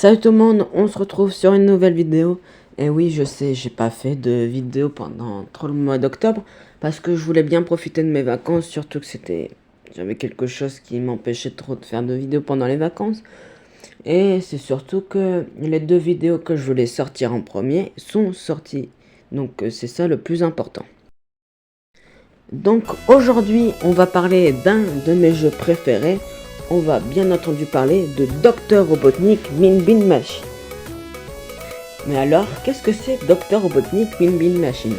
Salut tout le monde, on se retrouve sur une nouvelle vidéo. Et oui, je sais, j'ai pas fait de vidéo pendant trop le mois d'octobre parce que je voulais bien profiter de mes vacances, surtout que j'avais quelque chose qui m'empêchait trop de faire de vidéos pendant les vacances. Et c'est surtout que les deux vidéos que je voulais sortir en premier sont sorties. Donc c'est ça le plus important. Donc aujourd'hui, on va parler d'un de mes jeux préférés. On va bien entendu parler de Dr Robotnik Min Bean Machine. Mais alors, qu'est-ce que c'est Dr Robotnik Min Bean Machine?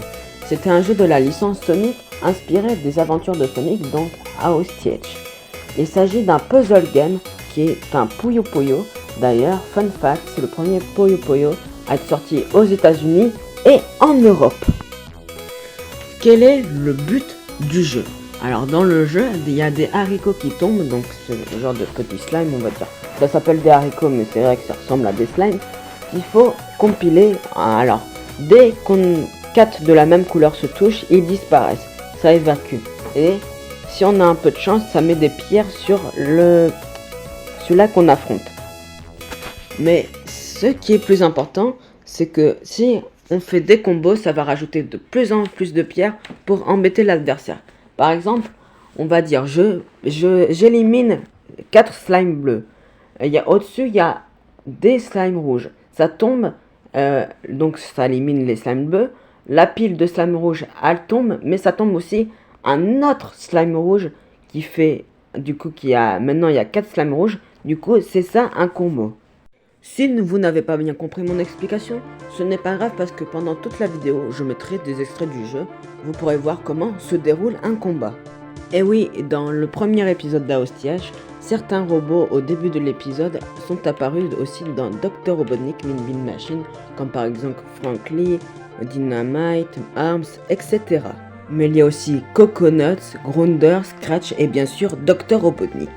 C'était un jeu de la licence Sonic inspiré des aventures de Sonic, donc House Edge. Il s'agit d'un puzzle game qui est un Puyo Puyo. D'ailleurs, fun fact, c'est le premier Puyo Puyo à être sorti aux États-Unis et en Europe. Quel est le but du jeu? Alors dans le jeu, il y a des haricots qui tombent, donc c'est le genre de petits slimes, on va dire. Ça s'appelle des haricots, mais c'est vrai que ça ressemble à des slimes. Il faut compiler. Alors, dès qu'on 4 de la même couleur se touchent, ils disparaissent. Ça évacue. Et si on a un peu de chance, ça met des pierres sur celui-là qu'on affronte. Mais ce qui est plus important, c'est que si on fait des combos, ça va rajouter de plus en plus de pierres pour embêter l'adversaire. Par exemple, on va dire j'élimine 4 slimes bleus. Au-dessus, il y a des slimes rouges. Ça tombe, donc ça élimine les slimes bleus. La pile de slime rouge, elle tombe, mais ça tombe aussi un autre slime rouge qui fait, du coup, maintenant il y a 4 slimes rouges. Du coup, c'est ça un combo. Si vous n'avez pas bien compris mon explication, ce n'est pas grave parce que pendant toute la vidéo, je mettrai des extraits du jeu. Vous pourrez voir comment se déroule un combat. Et oui, dans le premier épisode d'Aostiach, certains robots au début de l'épisode sont apparus aussi dans Dr Robotnik Min Bean Machine, comme par exemple Frankly, Dynamite, Arms, etc. Mais il y a aussi Coconuts, Grounder, Scratch et bien sûr Dr Robotnik.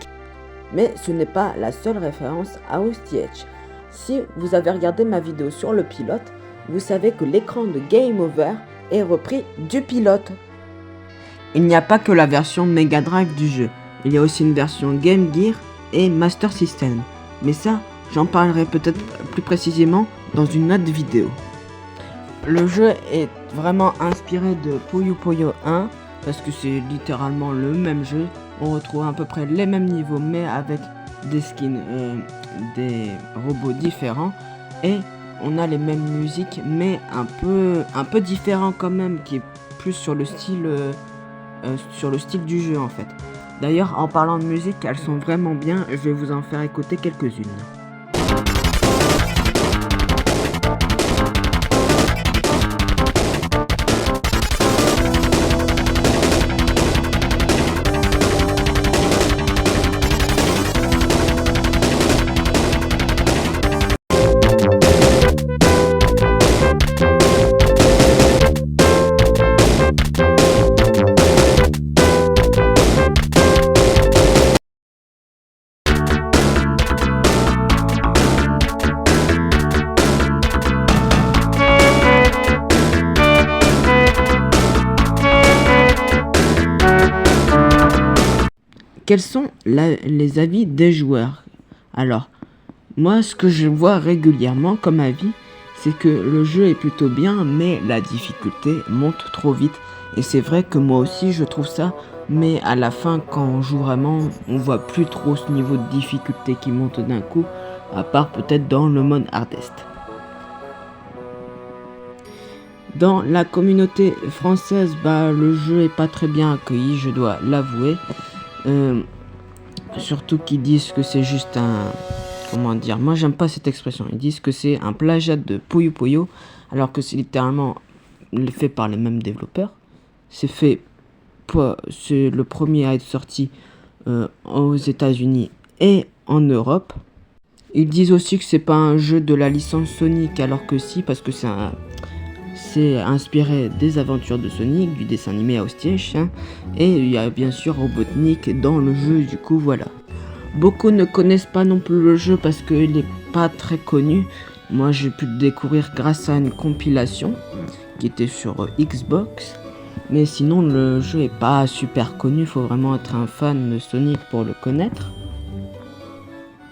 Mais ce n'est pas la seule référence à Aostiach. Si vous avez regardé ma vidéo sur le pilote, vous savez que l'écran de Game Over est repris du pilote. Il n'y a pas que la version Mega Drive du jeu, il y a aussi une version Game Gear et Master System. Mais ça, j'en parlerai peut-être plus précisément dans une autre vidéo. Le jeu est vraiment inspiré de Puyo Puyo 1 parce que c'est littéralement le même jeu. On retrouve à peu près les mêmes niveaux mais avec des skins, des robots différents et on a les mêmes musiques mais un peu différent quand même, qui est plus sur le style du jeu en fait. D'ailleurs, en parlant de musique, elles sont vraiment bien, je vais vous en faire écouter quelques-unes. Quels sont les avis des joueurs? Alors, moi, ce que je vois régulièrement comme avis, c'est que le jeu est plutôt bien, mais la difficulté monte trop vite. Et c'est vrai que moi aussi, je trouve ça, mais à la fin, quand on joue vraiment, on voit plus trop ce niveau de difficulté qui monte d'un coup, à part peut-être dans le mode hardest. Dans la communauté française, le jeu est pas très bien accueilli, je dois l'avouer. Surtout qu'ils disent que c'est juste comment dire, moi j'aime pas cette expression, ils disent que c'est un plagiat de Puyo Puyo alors que c'est littéralement fait par les mêmes développeurs. C'est le premier à être sorti aux États-Unis et en Europe. Ils disent aussi que c'est pas un jeu de la licence Sonic alors que si, parce que c'est inspiré des aventures de Sonic, du dessin animé Aostiach, et il y a bien sûr Robotnik dans le jeu, du coup voilà. Beaucoup ne connaissent pas non plus le jeu parce qu'il n'est pas très connu. Moi j'ai pu le découvrir grâce à une compilation qui était sur Xbox. Mais sinon le jeu est pas super connu, faut vraiment être un fan de Sonic pour le connaître.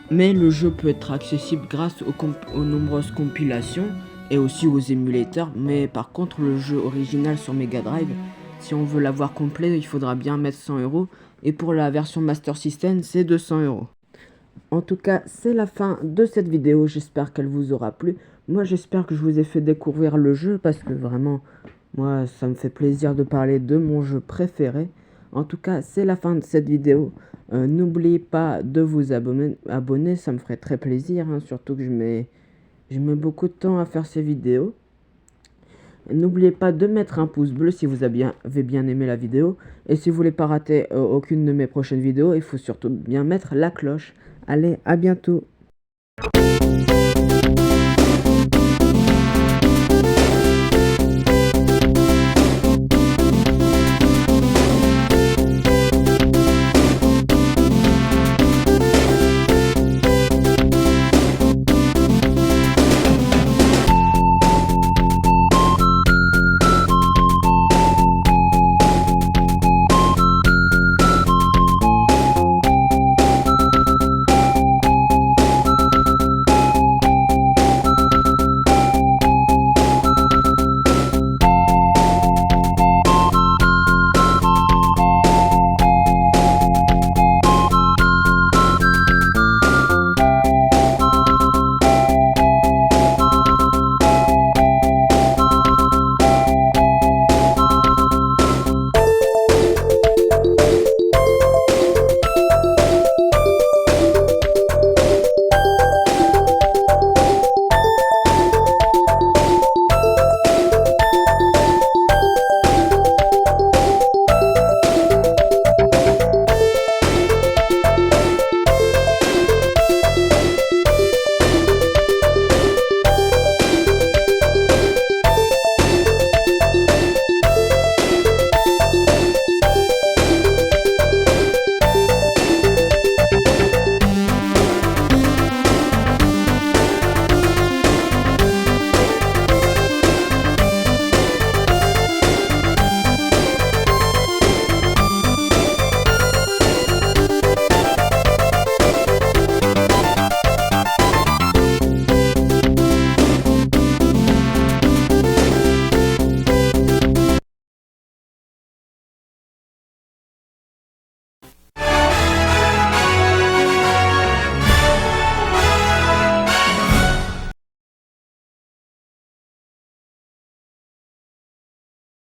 Mais le jeu peut être accessible grâce aux nombreuses compilations et aussi aux émulateurs. Mais par contre, le jeu original sur Mega Drive, si on veut l'avoir complet, il faudra bien mettre 100 €. Et pour la version Master System, c'est 200 €. En tout cas, c'est la fin de cette vidéo. J'espère qu'elle vous aura plu. Moi, j'espère que je vous ai fait découvrir le jeu parce que vraiment, moi, ça me fait plaisir de parler de mon jeu préféré. En tout cas, c'est la fin de cette vidéo. N'oubliez pas de vous abonner, ça me ferait très plaisir, hein, surtout que je mets beaucoup de temps à faire ces vidéos. N'oubliez pas de mettre un pouce bleu si vous avez bien aimé la vidéo. Et si vous voulez pas rater aucune de mes prochaines vidéos, il faut surtout bien mettre la cloche. Allez, à bientôt!